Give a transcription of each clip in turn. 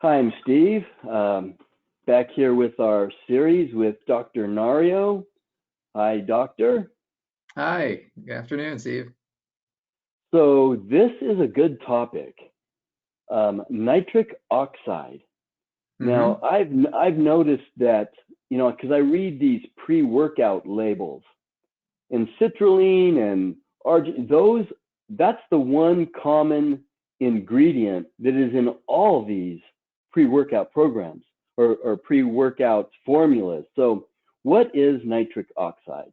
Hi, I'm Steve. Back here with our series with Dr. Nario. Hi, Doctor. Hi, good afternoon, Steve. So this is a good topic. Nitric oxide. Now, hmm I've noticed that, because I read these pre-workout labels and citrulline and that's the one common ingredient that is in all these pre-workout programs or pre-workout formulas. So what is nitric oxide?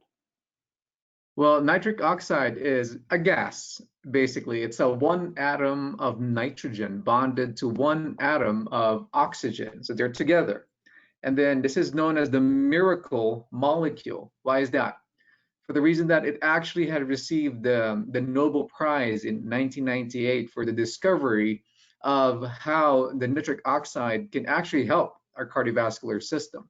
Well, nitric oxide is a gas, basically. It's a one atom of nitrogen bonded to one atom of oxygen. So they're together. And then this is known as the miracle molecule. Why is that? For the reason that it actually had received the Nobel Prize in 1998 for the discovery of how the nitric oxide can actually help our cardiovascular system.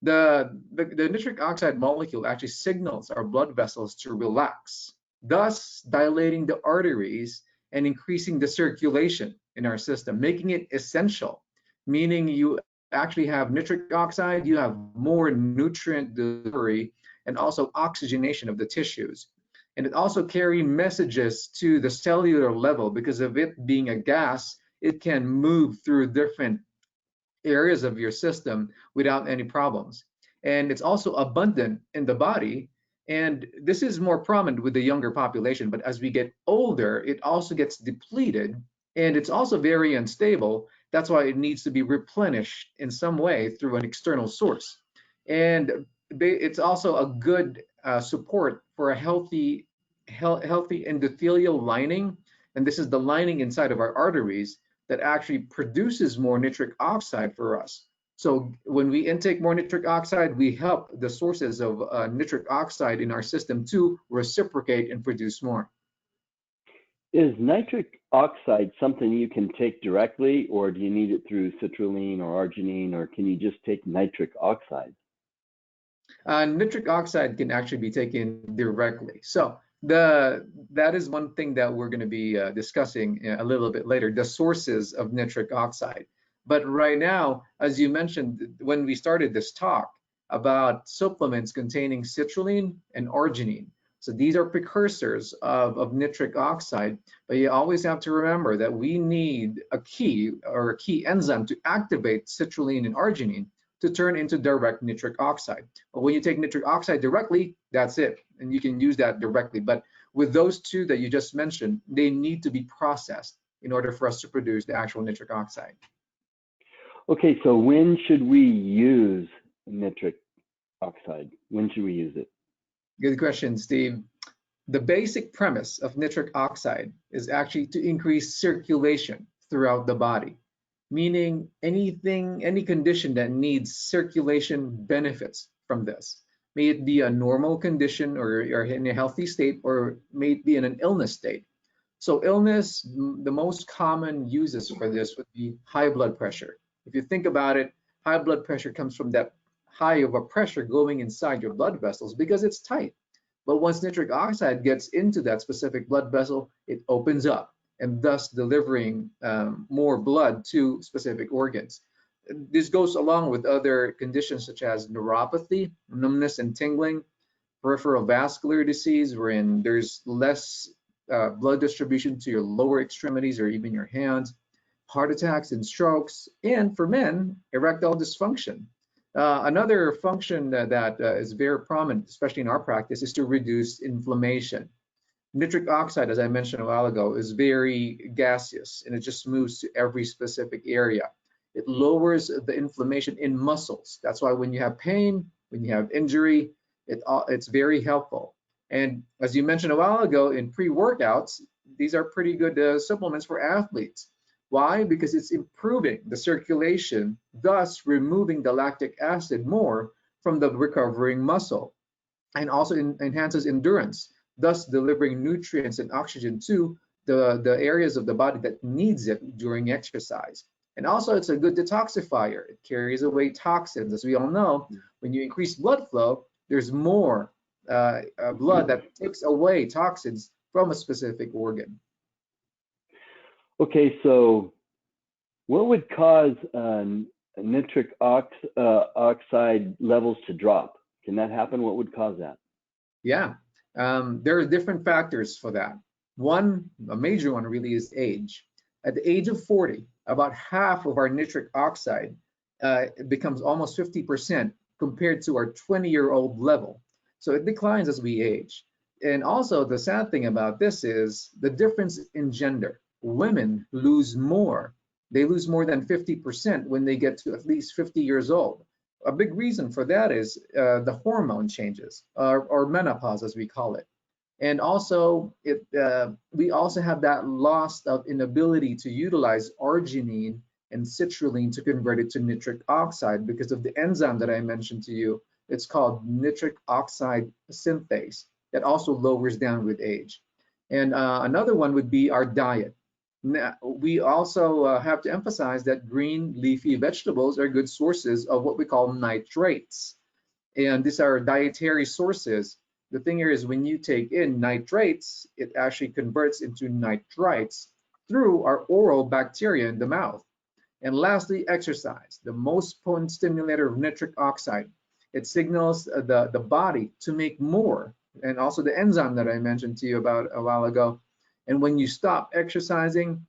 The nitric oxide molecule actually signals our blood vessels to relax, thus dilating the arteries and increasing the circulation in our system, making it essential, meaning you actually have nitric oxide, you have more nutrient delivery and also oxygenation of the tissues. And it also carries messages to the cellular level because of it being a gas, it can move through different areas of your system without any problems. And it's also abundant in the body. And this is more prominent with the younger population. But as we get older, it also gets depleted and it's also very unstable. That's why it needs to be replenished in some way through an external source. And it's also a good support for a healthy endothelial lining. And this is the lining inside of our arteries that actually produces more nitric oxide for us. So when we intake more nitric oxide, we help the sources of nitric oxide in our system to reciprocate and produce more. Is nitric oxide something you can take directly, or do you need it through citrulline or arginine, or can you just take nitric oxide? Nitric oxide can actually be taken directly. So that is one thing that we're going to be discussing a little bit later, the sources of nitric oxide. But right now, as you mentioned when we started this talk about supplements containing citrulline and arginine. So these are precursors of nitric oxide, but you always have to remember that we need a key or a key enzyme to activate citrulline and arginine to turn into direct nitric oxide. But when you take nitric oxide directly, that's it, and you can use that directly. But with those two that you just mentioned, they need to be processed in order for us to produce the actual nitric oxide. Okay, so when should we use nitric oxide? When should we use it? Good question, Steve. The basic premise of nitric oxide is actually to increase circulation throughout the body, meaning any condition that needs circulation benefits from this. May it be a normal condition or in a healthy state, or may it be in an illness state. So illness, the most common uses for this would be high blood pressure. If you think about it, high blood pressure comes from that high of a pressure going inside your blood vessels because it's tight. But once nitric oxide gets into that specific blood vessel, it opens up and thus delivering more blood to specific organs. This goes along with other conditions such as neuropathy, numbness and tingling, peripheral vascular disease, wherein there's less blood distribution to your lower extremities or even your hands, heart attacks and strokes, and for men, erectile dysfunction. Another function that is very prominent, especially in our practice, is to reduce inflammation. Nitric oxide, as I mentioned a while ago, is very gaseous and it just moves to every specific area. It lowers the inflammation in muscles. That's why when you have pain, when you have injury, it's very helpful. And as you mentioned a while ago, in pre-workouts, these are pretty good supplements for athletes. Why? Because it's improving the circulation, thus removing the lactic acid more from the recovering muscle, and also enhances endurance, thus delivering nutrients and oxygen to the areas of the body that needs it during exercise. And also it's a good detoxifier. It carries away toxins. As we all know, when you increase blood flow, there's more blood that takes away toxins from a specific organ. Okay, so What would cause nitric oxide levels to drop? Can that happen? What would cause that? Yeah, there are different factors for that. One, a major one really is age. At the age of 40, about half of our nitric oxide becomes almost 50% compared to our 20-year-old level. So it declines as we age. And also the sad thing about this is the difference in gender. Women lose more. They lose more than 50% when they get to at least 50 years old. A big reason for that is the hormone changes, or menopause as we call it. And also, we also have that loss of inability to utilize arginine and citrulline to convert it to nitric oxide because of the enzyme that I mentioned to you. It's called nitric oxide synthase that also lowers down with age. And another one would be our diet. We also have to emphasize that green leafy vegetables are good sources of what we call nitrates. And these are dietary sources. The thing here is when you take in nitrates, it actually converts into nitrites through our oral bacteria in the mouth. And lastly, exercise, the most potent stimulator of nitric oxide. It signals the body to make more, and also the enzyme that I mentioned to you about a while ago. And when you stop exercising,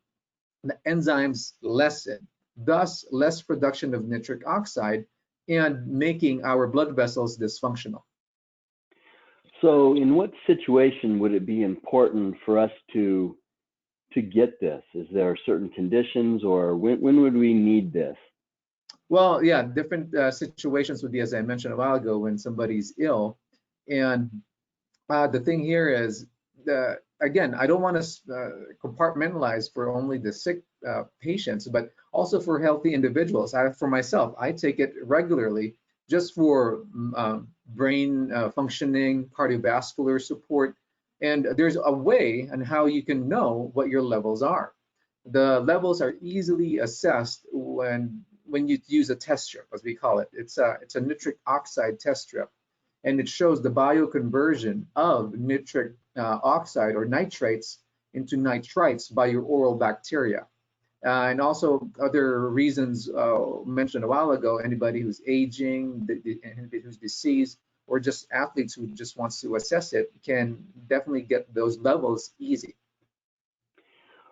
the enzymes lessen, thus less production of nitric oxide and making our blood vessels dysfunctional. So in what situation would it be important for us to get this? Is there certain conditions, or when would we need this? Well, yeah, different situations would be, as I mentioned a while ago, when somebody's ill. And the thing here is, again, I don't want to compartmentalize for only the sick patients, but also for healthy individuals. For myself, I take it regularly just for brain functioning, cardiovascular support. And there's a way on how you can know what your levels are. The levels are easily assessed when you use a test strip, as we call it. It's a nitric oxide test strip, and it shows the bioconversion of nitric oxide or nitrates into nitrites by your oral bacteria. And also other reasons mentioned a while ago, anybody who's aging, anybody who's deceased, or just athletes who just wants to assess it can definitely get those levels easy.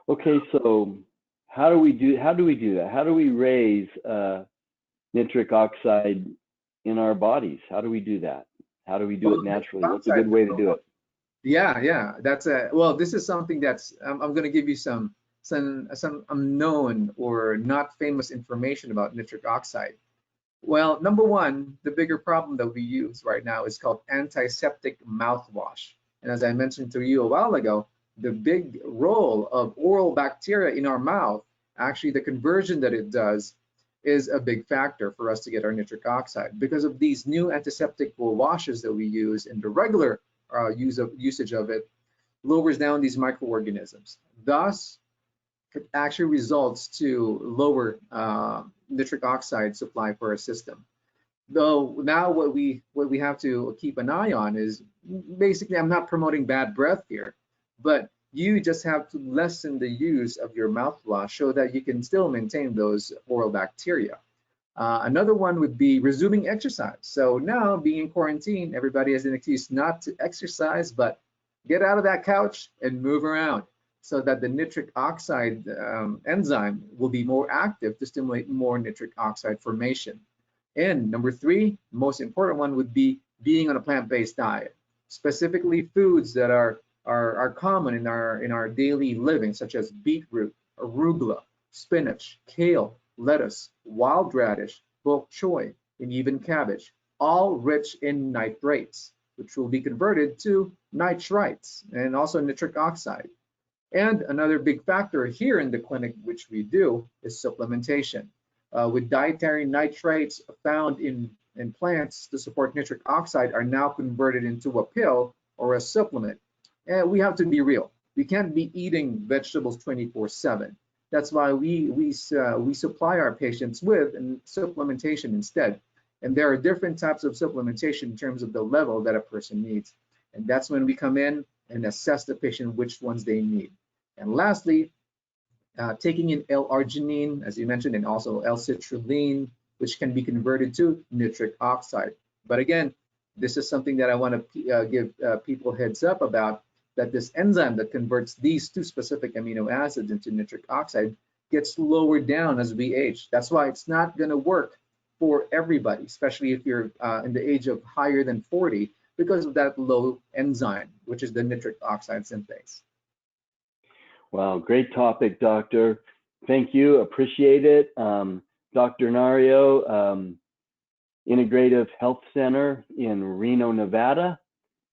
Okay, so how do we do that? How do we raise nitric oxide in our bodies? How do we do that? How do we do it naturally? What's a good way to do it? Yeah, that's well, this is something that's I'm going to give you some unknown or not famous information about nitric oxide. Well, number one, the bigger problem that we use right now is called antiseptic mouthwash. And as I mentioned to you a while ago, the big role of oral bacteria in our mouth, actually the conversion that it does, is a big factor for us to get our nitric oxide. Because of these new antiseptic washes that we use and the regular usage of it lowers down these microorganisms. Thus, it actually results to lower nitric oxide supply for our system. Though now what we have to keep an eye on is basically, I'm not promoting bad breath here, but you just have to lessen the use of your mouthwash so that you can still maintain those oral bacteria. Another one would be resuming exercise. So now being in quarantine, everybody has an excuse not to exercise, but get out of that couch and move around so that the nitric oxide enzyme will be more active to stimulate more nitric oxide formation. And number three, most important one would be being on a plant-based diet, specifically foods that are common in our daily living, such as beetroot, arugula, spinach, kale, lettuce, wild radish, bok choy, and even cabbage, all rich in nitrates, which will be converted to nitrites and also nitric oxide. And another big factor here in the clinic, which we do, is supplementation. With dietary nitrates found in plants to support nitric oxide are now converted into a pill or a supplement. And we have to be real. We can't be eating vegetables 24/7. That's why we supply our patients with supplementation instead. And there are different types of supplementation in terms of the level that a person needs. And that's when we come in and assess the patient which ones they need. And lastly, taking in L-arginine, as you mentioned, and also L-citrulline, which can be converted to nitric oxide. But again, this is something that I want to give people heads up about, that this enzyme that converts these two specific amino acids into nitric oxide gets lowered down as we age. That's why it's not going to work for everybody, especially if you're in the age of higher than 40, because of that low enzyme, which is the nitric oxide synthase. Wow, great topic, Doctor. Thank you, appreciate it. Dr. Nario, Integrative Health Center in Reno, Nevada.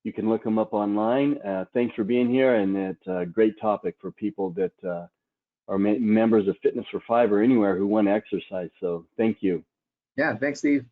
You can look them up online. Thanks for being here, and it's a great topic for people that are members of Fitness for Five or anywhere who want to exercise. So thank you. Yeah, thanks, Steve.